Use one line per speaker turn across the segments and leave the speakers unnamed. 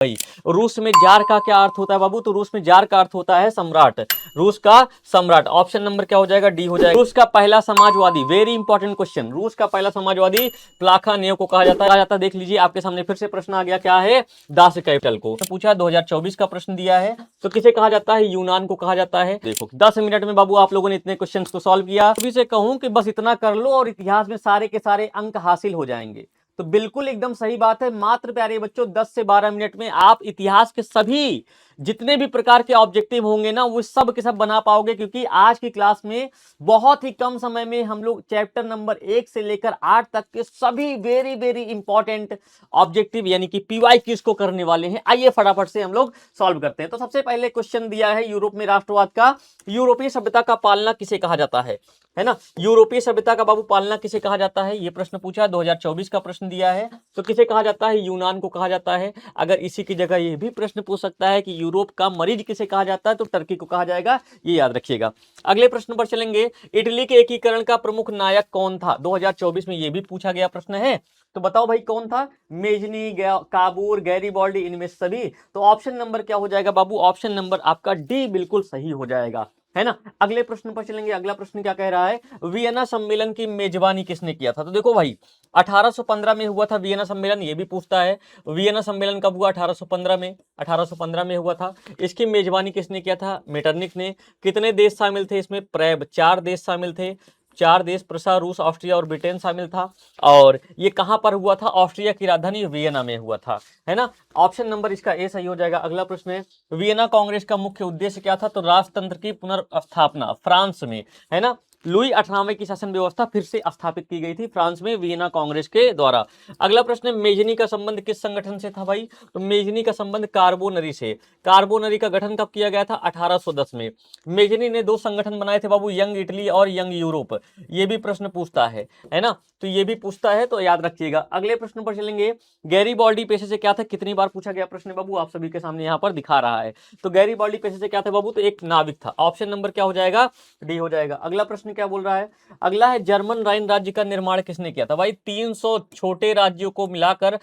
भाई रूस में जार का क्या अर्थ होता है बाबू? तो रूस में जार का अर्थ होता है सम्राट, रूस का सम्राट। ऑप्शन नंबर क्या हो जाएगा? डी हो जाएगा। रूस का पहला समाजवादी, वेरी इंपॉर्टेंट क्वेश्चन, रूस का पहला समाजवादी प्लाखानेव को कहा जाता है। देख लीजिए आपके सामने फिर से प्रश्न आ गया, क्या है? दास कैपिटल को पूछा, 2024 का प्रश्न दिया है। तो किसे कहा जाता है? यूनान को कहा जाता है। देखो 10 मिनट में बाबू आप लोगों ने इतने क्वेश्चन को सॉल्व किया। अभी से कहूं कि बस इतना कर लो और इतिहास में सारे के सारे अंक हासिल हो जाएंगे। तो बिल्कुल एकदम सही बात है। मात्र प्यारे बच्चों 10 से 12 मिनट में आप इतिहास के सभी जितने भी प्रकार के ऑब्जेक्टिव होंगे ना, वो सब के सब बना पाओगे, क्योंकि आज की क्लास में बहुत ही कम समय में हम लोग चैप्टर नंबर 1 से लेकर 8 तक के सभी वेरी वेरी इंपॉर्टेंट ऑब्जेक्टिव यानी कि पीवाईक्यूज को करने वाले हैं। आइए फटाफट से हम लोग सॉल्व करते हैं। तो सबसे पहले क्वेश्चन दिया है यूरोप में राष्ट्रवाद का, यूरोपीय सभ्यता का पालना किसे कहा जाता है ना? यूरोपीय सभ्यता का बाबू पालना किसे कहा जाता है? ये प्रश्न पूछा, 2024 का प्रश्न दिया है। तो किसे कहा जाता है? यूनान को कहा जाता है। अगर इसी की जगह ये भी प्रश्न पूछ सकता है कि यूरोप का मरीज किसे कहा जाता है, तो टर्की को कहा जाएगा, ये याद रखिएगा। अगले प्रश्न पर चलेंगे, इटली के एकीकरण का प्रमुख नायक कौन था? 2024 में ये भी पूछा गया प्रश्न है। तो बताओ भाई कौन था? मेजनी, काबूर, गैरीबाल्डी, इनमें सभी। तो ऑप्शन नंबर क्या हो जाएगा बाबू? ऑप्शन नंबर आपका डी बिल्कुल सही हो जाएगा, है ना। अगले प्रश्न पर चलेंगे। अगला प्रश्न क्या कह रहा है? वियना सम्मेलन की मेजबानी किसने किया था? तो देखो भाई 1815 में हुआ था वियना सम्मेलन, ये भी पूछता है। वियना सम्मेलन कब हुआ? 1815 में, 1815 में हुआ था। इसकी मेजबानी किसने किया था? मेटरनिख ने। कितने देश शामिल थे इसमें? 4 देश शामिल थे, 4 देश, प्रसा, रूस, ऑस्ट्रिया और ब्रिटेन शामिल था। और ये कहां पर हुआ था? ऑस्ट्रिया की राजधानी वियना में हुआ था, है ना। ऑप्शन नंबर इसका ए सही हो जाएगा। अगला प्रश्न है, वियना कांग्रेस का मुख्य उद्देश्य क्या था? तो राजतंत्र की पुनर्स्थापना फ्रांस में, है ना। लुई 18वें की शासन व्यवस्था फिर से स्थापित की गई थी फ्रांस में वियना कांग्रेस के द्वारा। अगला प्रश्न है, मेजनी का संबंध किस संगठन से था भाई? तो मेजनी का संबंध कार्बोनरी से। कार्बोनरी का गठन कब किया गया था? 1810 में। मेजनी ने 2 संगठन बनाए थे बाबू, यंग इटली और यंग यूरोप। ये भी प्रश्न पूछता है ना। तो ये भी पूछता है, तो याद रखिएगा। अगले प्रश्न पर चलेंगे, गैरीबाल्डी पेशे से क्या था? कितनी बार पूछा गया प्रश्न बाबू, आप सभी के सामने यहाँ पर दिखा रहा है। तो गैरीबाल्डी पेशे से क्या था बाबू? तो एक नाविक था। ऑप्शन नंबर क्या हो जाएगा? डी हो जाएगा। अगला प्रश्न क्या बोल रहा है? अगला है, जर्मन राइन राज्य का निर्माण किसने किया था? भाई 300 छोटे राज्यों को मिलाकर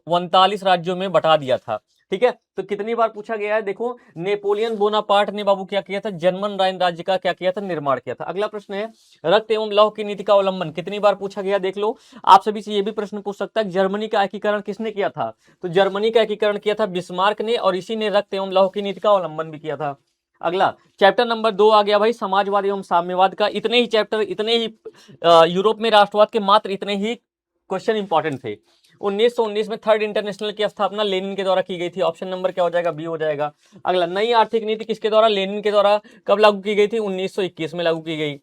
39 राज्यों में बटा दिया था, ठीक है। तो कितनी बार पूछा गया है? देखो नेपोलियन बोनापार्ट ने बाबू क्या किया था? जर्मन राइन राज्य का क्या किया था? निर्माण किया था। अगला प्रश्न है, रक्त एवं लौह की नीति का अवलंबन कितनी बार पूछा गया? देख लो, आप सभी से ये भी प्रश्न पूछ सकता है, जर्मनी का एकीकरण किसने किया था? तो जर्मनी का एकीकरण किया था बिस्मार्क ने, और इसी ने रक्त एवं लौह की नीति का अवलंबन भी किया था। अगला चैप्टर नंबर 2 आ गया भाई, समाजवाद एवं साम्यवाद का। इतने ही चैप्टर, इतने ही यूरोप में राष्ट्रवाद के मात्र इतने ही क्वेश्चन इंपॉर्टेंट थे। 1919 में थर्ड इंटरनेशनल की स्थापना लेनिन के द्वारा की गई थी। ऑप्शन नंबर क्या हो जाएगा? बी हो जाएगा। अगला, नई आर्थिक नीति किसके द्वारा? लेनिन के द्वारा। कब लागू की गई थी? 1921 में लागू की गई।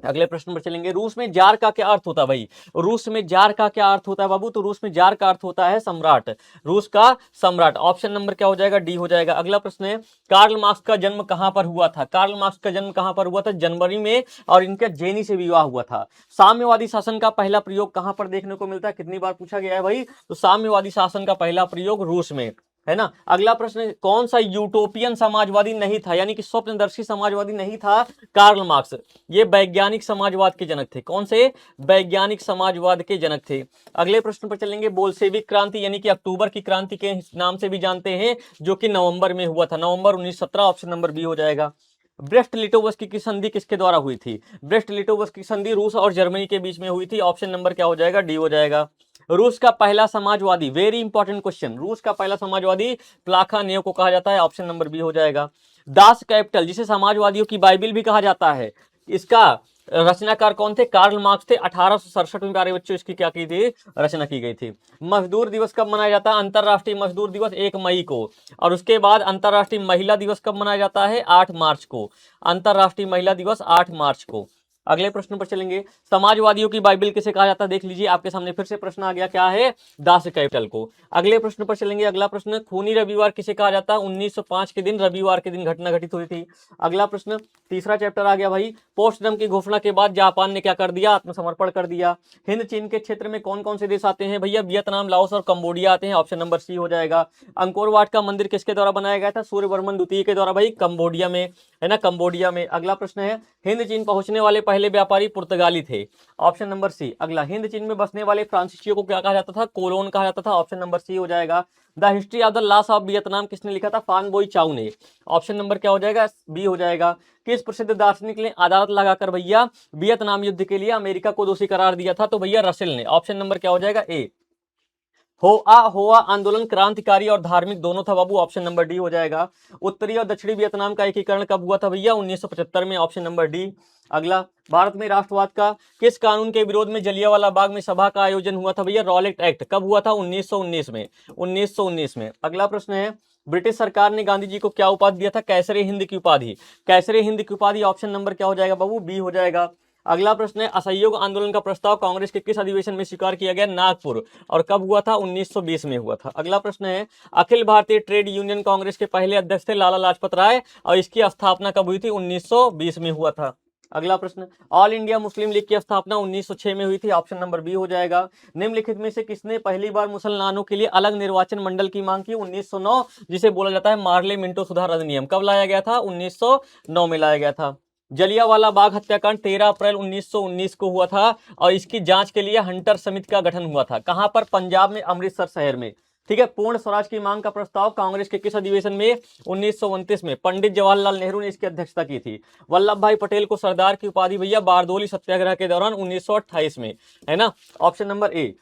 अगले प्रश्न पर चलेंगे, रूस में जार का क्या अर्थ होता है भाई? रूस में जार का क्या अर्थ होता है बाबू? तो रूस में जार का अर्थ होता है सम्राट, रूस का सम्राट। ऑप्शन नंबर क्या हो जाएगा? डी हो जाएगा। अगला प्रश्न है, कार्ल मार्क्स का जन्म कहां पर हुआ था? कार्ल मार्क्स का जन्म कहां पर हुआ था? जनवरी में, और इनका जेनी से विवाह हुआ था। साम्यवादी शासन का पहला प्रयोग कहां पर देखने को मिलता है? कितनी बार पूछा गया है भाई? तो साम्यवादी शासन का पहला प्रयोग रूस में, है ना। अगला प्रश्न, कौन सा यूटोपियन समाजवादी नहीं था, यानी कि स्वप्नदर्शी समाजवादी नहीं था कार्ल मार्क्स? ये वैज्ञानिक समाजवाद के जनक थे। कौन से? वैज्ञानिक समाजवाद के जनक थे। अगले प्रश्न पर चलेंगे, बोल्शेविक क्रांति यानी कि अक्टूबर की क्रांति के नाम से भी जानते हैं, जो कि नवंबर में हुआ था, नवंबर 1917। ऑप्शन नंबर बी हो जाएगा। ब्रेस्ट लिटोवस्की की संधि किसके द्वारा हुई थी? ब्रेस्ट लिटोवस्की की संधि रूस और जर्मनी के बीच में हुई थी। ऑप्शन नंबर क्या हो जाएगा? डी हो जाएगा। रूस का पहला समाजवादी, वेरी इंपॉर्टेंट क्वेश्चन, रूस का पहला समाजवादी प्लाखानेव को कहा जाता है। ऑप्शन नंबर बी हो जाएगा। दास कैपिटल, जिसे समाजवादियों की बाइबिल भी कहा जाता है, इसका रचनाकार कौन थे? कार्ल मार्क्स थे। 1867 में प्यारे बच्चों इसकी क्या की थी? रचना की गई थी। मजदूर दिवस कब मनाया जाता है? अंतरराष्ट्रीय मजदूर दिवस 1 मई को। और उसके बाद अंतरराष्ट्रीय महिला दिवस कब मनाया जाता है? 8 मार्च को। अंतरराष्ट्रीय महिला दिवस 8 मार्च को। अगले प्रश्न पर चलेंगे, समाजवादियों की बाइबिल किसे कहा जाता है? देख लीजिए आपके सामने फिर से प्रश्न आ गया, क्या है? दास कैपिटल को। अगले प्रश्न पर चलेंगे। अगला प्रश्न, खूनी रविवार किसे कहा जाता है? 1905 के दिन, रविवार के दिन घटना घटित हुई थी। अगला प्रश्न, तीसरा चैप्टर आ गया भाई, पोस्टडम की घोषणा के बाद जापान ने क्या कर दिया? आत्मसमर्पण कर दिया। हिंद चीन के क्षेत्र में कौन कौन से देश आते हैं भैया? वियतनाम, लाओस और कंबोडिया आते हैं। ऑप्शन नंबर सी हो जाएगा। अंकोर वाट का मंदिर किसके द्वारा बनाया गया था? सूर्यवर्मन द्वितीय के द्वारा भाई, कंबोडिया में, है ना, कंबोडिया में। अगला प्रश्न है, हिंद चीन पहुंचने वाले पहले व्यापारी पुर्तगाली थे। Option number C. अगला, हिंद चीन में बसने वाले फ्रांसीसियों को क्या कहा जाता था? कोलोन कहा जाता था। ऑप्शन नंबर सी हो जाएगा। The history of the loss of Vietnam किसने लिखा था? फान बोई चाउ ने। ऑप्शन नंबर क्या हो जाएगा? बी हो जाएगा। किस प्रसिद्ध दार्शनिक ने अदालत लगाकर भैया वियतनाम युद्ध के लिए अमेरिका को दोषी करार दिया था? तो भैया रसेल ने। ऑप्शन नंबर क्या हो जाएगा? ए। होआ आंदोलन क्रांतिकारी और धार्मिक दोनों था बाबू। ऑप्शन नंबर डी हो जाएगा। उत्तरी और दक्षिणी वियतनाम का एकीकरण कब हुआ था भैया? 1975 में। Option number D. अगला, भारत में राष्ट्रवाद का किस कानून के विरोध में जलियांवाला बाग में सभा का आयोजन हुआ था भैया? Rowlatt act. कब हुआ था? 1919 में। 1919 में। अगला प्रश्न है, ब्रिटिश सरकार ने गांधी जी को क्या उपाधि दिया था? कैसरे हिंद की उपाधि। कैसरे हिंद की उपाधि। ऑप्शन नंबर क्या हो जाएगा बाबू? बी हो जाएगा। अगला प्रश्न है, असहयोग आंदोलन का प्रस्ताव कांग्रेस के किस अधिवेशन में स्वीकार किया गया? नागपुर। और कब हुआ था? 1920 में हुआ था। अगला प्रश्न है, अखिल भारतीय ट्रेड यूनियन कांग्रेस के पहले अध्यक्ष थे लाला लाजपत राय और इसकी स्थापना कब हुई थी? 1920 में हुआ था। अगला प्रश्न, ऑल इंडिया मुस्लिम लीग की स्थापना 1906 में हुई थी। ऑप्शन नंबर बी हो जाएगा। निम्नलिखित में से किसने पहली बार मुसलमानों के लिए अलग निर्वाचन मंडल की मांग की? 1909, जिसे बोला जाता है मार्ले मिंटो सुधार अधिनियम। कब लाया गया था? 1909 में लाया गया था। जलियांवाला बाग हत्याकांड 13 अप्रैल 1919 को हुआ था और इसकी जांच के लिए हंटर समिति का गठन हुआ था। कहां पर? पंजाब में, अमृतसर शहर में। ठीक है। पूर्ण स्वराज की मांग का प्रस्ताव कांग्रेस के किस अधिवेशन में? 1929 में। पंडित जवाहरलाल नेहरू ने इसकी अध्यक्षता की थी। वल्लभ भाई पटेल को सरदार की उपाधि भैया बारदोली सत्याग्रह के दौरान 1928 में, है ना। ऑप्शन नंबर ए।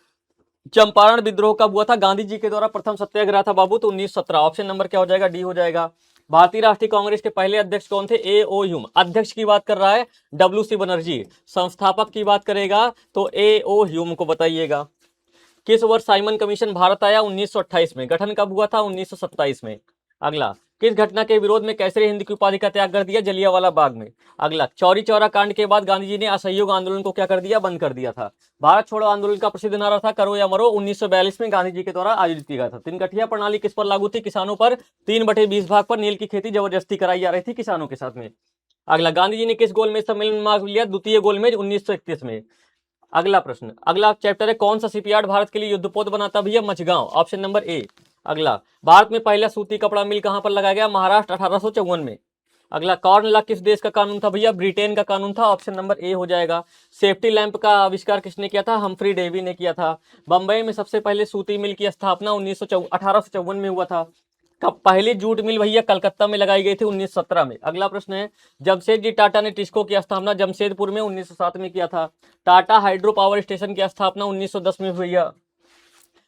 चंपारण विद्रोह कब हुआ था? गांधी जी के द्वारा प्रथम सत्याग्रह था बाबू, तो 1917। ऑप्शन नंबर क्या हो जाएगा? डी हो जाएगा। भारतीय राष्ट्रीय कांग्रेस के पहले अध्यक्ष कौन थे? ए ओ ह्यूम। अध्यक्ष की बात कर रहा है डब्ल्यू.सी. बनर्जी। संस्थापक की बात करेगा तो ए ओ ह्यूम को बताइएगा। किस वर्ष साइमन कमीशन भारत आया? 1928 में। गठन कब हुआ था? 1927 में। अगला, किस घटना के विरोध में कैसरे हिंद की उपाधि का त्याग कर दिया? जलियांवाला बाग में। अगला, चौरी चौरा कांड के बाद गांधी जी ने असहयोग आंदोलन को क्या कर दिया? बंद कर दिया था। भारत छोड़ो आंदोलन का प्रसिद्ध नारा था करो या मरो, 1942 में गांधी जी के द्वारा आयोजित किया गया था। तिनकठिया प्रणाली किस पर लागू थी? किसानों पर। 3/20 भाग पर नील की खेती जबरदस्ती कराई जा रही थी किसानों के साथ में। अगला, गांधी जी ने किस गोलमेज सम्मेलन में भाग लिया? द्वितीय गोलमेज, 1931 में। अगला प्रश्न, अगला चैप्टर है, कौन सा शिपयार्ड भारत के लिए युद्धपोत बनाता भैया? मझगांव। Option number A. अगला, भारत में पहला सूती कपड़ा मिल कहां पर लगाया गया? महाराष्ट्र, 1854 में। अगला, कॉर्न लॉ किस देश का कानून था भैया? ब्रिटेन का कानून था। ऑप्शन नंबर ए हो जाएगा। सेफ्टी लैंप का आविष्कार किसने किया था? हम्फ्री डेवी ने किया था। बंबई में सबसे पहले सूती मिल की स्थापना 1854 में हुआ था। कब पहली जूट मिल भैया? कलकत्ता में लगाई गई थी 1917 में। अगला प्रश्न है, जमशेदजी टाटा ने टिस्को की स्थापना जमशेदपुर में 1907 में किया था। टाटा हाइड्रो पावर स्टेशन की स्थापना 1910 में हुई है।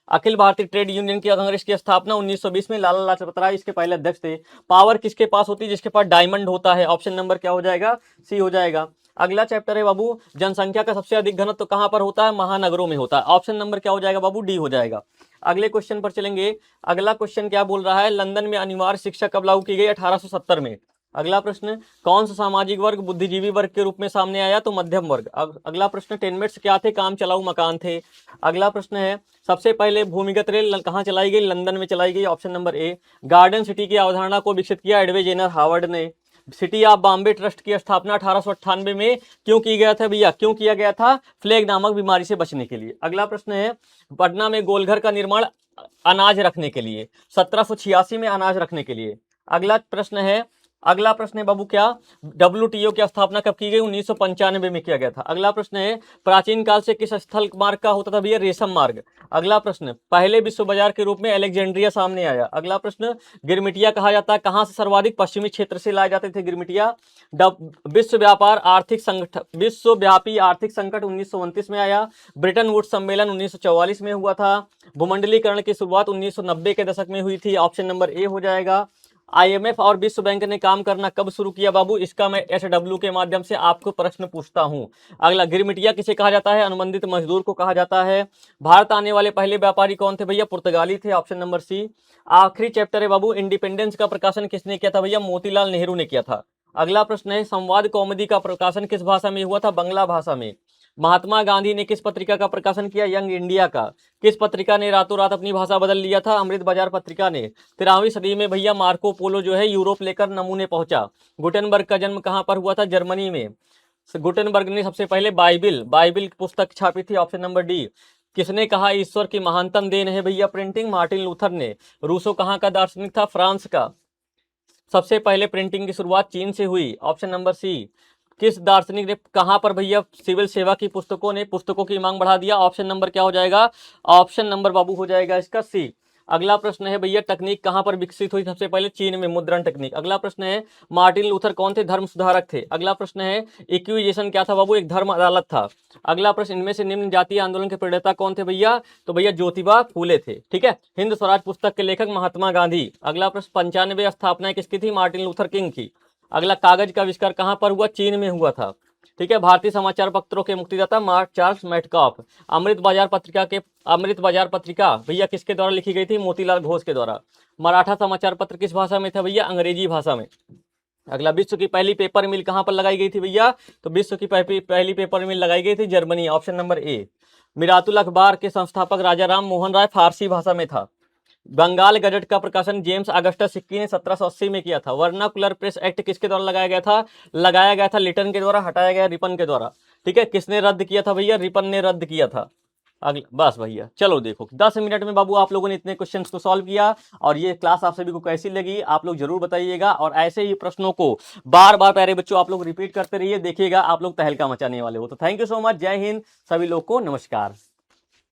अखिल भारतीय ट्रेड यूनियन की कांग्रेस की स्थापना 1920 में, लाला लाजपत राय इसके पहले अध्यक्ष थे। पावर किसके पास होती है? जिसके पास डायमंड होता है। ऑप्शन नंबर क्या हो जाएगा? सी हो जाएगा। अगला चैप्टर है बाबू, जनसंख्या का सबसे अधिक घनत्व कहां पर होता है? महानगरों में होता है। ऑप्शन नंबर क्या हो जाएगा बाबू? डी हो जाएगा। अगले क्वेश्चन पर चलेंगे। अगला क्वेश्चन क्या बोल रहा है? लंदन में अनिवार्य शिक्षा कब लागू की गई? 1870 में। अगला प्रश्न, कौन सा सामाजिक वर्ग बुद्धिजीवी वर्ग के रूप में सामने आया? तो मध्यम वर्ग। अगला प्रश्न, टेनमेट्स क्या थे? काम चलाऊ मकान थे। अगला प्रश्न है, सबसे पहले भूमिगत रेल कहाँ चलाई गई? लंदन में चलाई गई। ऑप्शन नंबर ए। गार्डन सिटी की अवधारणा को विकसित किया एडवे जेनर हावर्ड ने। सिटी ऑफ बॉम्बे ट्रस्ट की स्थापना 1898 में क्यों की गया था भैया? क्यों किया गया था? प्लेग नामक बीमारी से बचने के लिए। अगला प्रश्न है, पटना में गोलघर का निर्माण अनाज रखने के लिए, 1786 में अनाज रखने के लिए। अगला प्रश्न है बाबू, क्या WTO की स्थापना कब की गई? 1995 में किया गया था। अगला प्रश्न है, प्राचीन काल से किस स्थल मार्ग का होता था भैया? रेशम मार्ग। अगला प्रश्न, पहले विश्व बाजार के रूप में अलेक्जेंड्रिया सामने आया। अगला प्रश्न, गिरमिटिया कहा जाता है कहां से सर्वाधिक? पश्चिमी क्षेत्र से लाए जाते थे गिरमिटिया। विश्वव्यापी आर्थिक संकट 1929 में आया। ब्रिटेन वुड्स सम्मेलन 1944 में हुआ था। भूमंडलीकरण की शुरुआत 1990 के दशक में हुई थी। ऑप्शन नंबर ए हो जाएगा। IMF और विश्व बैंक ने काम करना कब शुरू किया बाबू? इसका मैं SW के माध्यम से आपको प्रश्न पूछता हूं। अगला, गिरमिटिया किसे कहा जाता है? अनुबंधित मजदूर को कहा जाता है। भारत आने वाले पहले व्यापारी कौन थे भैया? पुर्तगाली थे। Option number C. आखिरी चैप्टर है बाबू, इंडिपेंडेंस का प्रकाशन किसने किया था भैया? मोतीलाल नेहरू ने किया था। अगला प्रश्न है, संवाद कौमुदी का प्रकाशन किस भाषा में हुआ था? बांग्ला भाषा में। महात्मा गांधी ने किस पत्रिका का प्रकाशन किया? यंग इंडिया का। किस पत्रिका ने रातों रात अपनी भाषा बदल लिया था? अमृत बाजार पत्रिका ने। 13वीं सदी में भैया मार्को पोलो जो है यूरोप लेकर नमूने पहुंचा। गुटेनबर्ग का जन्म कहां पर हुआ था? जर्मनी में। गुटेनबर्ग ने सबसे पहले बाइबिल पुस्तक छापी थी। Option number D. किसने कहा ईश्वर की महानतम देन है भैया प्रिंटिंग? मार्टिन लूथर ने। रूसो कहां का दार्शनिक था? फ्रांस का। सबसे पहले प्रिंटिंग की शुरुआत चीन से हुई। Option number C. किस दार्शनिक ने कहां पर भैया सिविल सेवा की पुस्तकों की मांग बढ़ा दिया? ऑप्शन नंबर क्या हो जाएगा? ऑप्शन नंबर बाबू हो जाएगा इसका सी। अगला प्रश्न है भैया, तकनीक कहां पर विकसित हुई सबसे पहले? चीन में, मुद्रण तकनीक। अगला प्रश्न है, मार्टिन लूथर कौन थे? धर्म सुधारक थे। अगला प्रश्न है, इक्विजेशन क्या था बाबू? एक धर्म अदालत था। अगला प्रश्न, इनमें से निम्न जातीय आंदोलन के प्रणेता कौन थे भैया? तो भैया ज्योतिबा फूले थे। ठीक है, हिंद स्वराज पुस्तक के लेखक महात्मा गांधी। अगला प्रश्न, 95 स्थापना किसकी थी? मार्टिन लूथर किंग की। अगला, कागज का आविष्कार कहां पर हुआ? चीन में हुआ था। ठीक है, भारतीय समाचार पत्रों के मुक्तिदाता मार्क चार्ल्स मैटकॉफ। अमृत बाजार पत्रिका भैया किसके द्वारा लिखी गई थी? मोतीलाल घोष के द्वारा। मराठा समाचार पत्र किस भाषा में था भैया? अंग्रेजी भाषा में। अगला, विश्व की पहली पेपर मिल कहां पर लगाई गई थी भैया? तो विश्व की पहली पेपर मिल लगाई गई थी जर्मनी, ऑप्शन नंबर ए। मिरातुल अखबार के संस्थापक राजा राम मोहन राय, फारसी भाषा में था। बंगाल गजट का प्रकाशन जेम्स अगस्टस सिक्की ने 1780 में किया था। वर्नाकुलर प्रेस एक्ट किसके द्वारा लगाया गया था? लगाया गया था लिटन के द्वारा, हटाया गया रिपन के द्वारा। ठीक है, किसने रद्द किया था भैया? रिपन ने रद्द किया था। अगला, बस भैया चलो देखो 10 मिनट में बाबू आप लोगों ने इतने क्वेश्चंस को सॉल्व किया। और ये क्लास आप सभी को कैसी लगी आप लोग जरूर बताइएगा, और ऐसे ही प्रश्नों को बार बार प्यारे बच्चों आप लोग रिपीट करते रहिए, देखिएगा आप लोग तहलका मचाने वाले हो। तो थैंक यू सो मच, जय हिंद, सभी लोग को नमस्कार।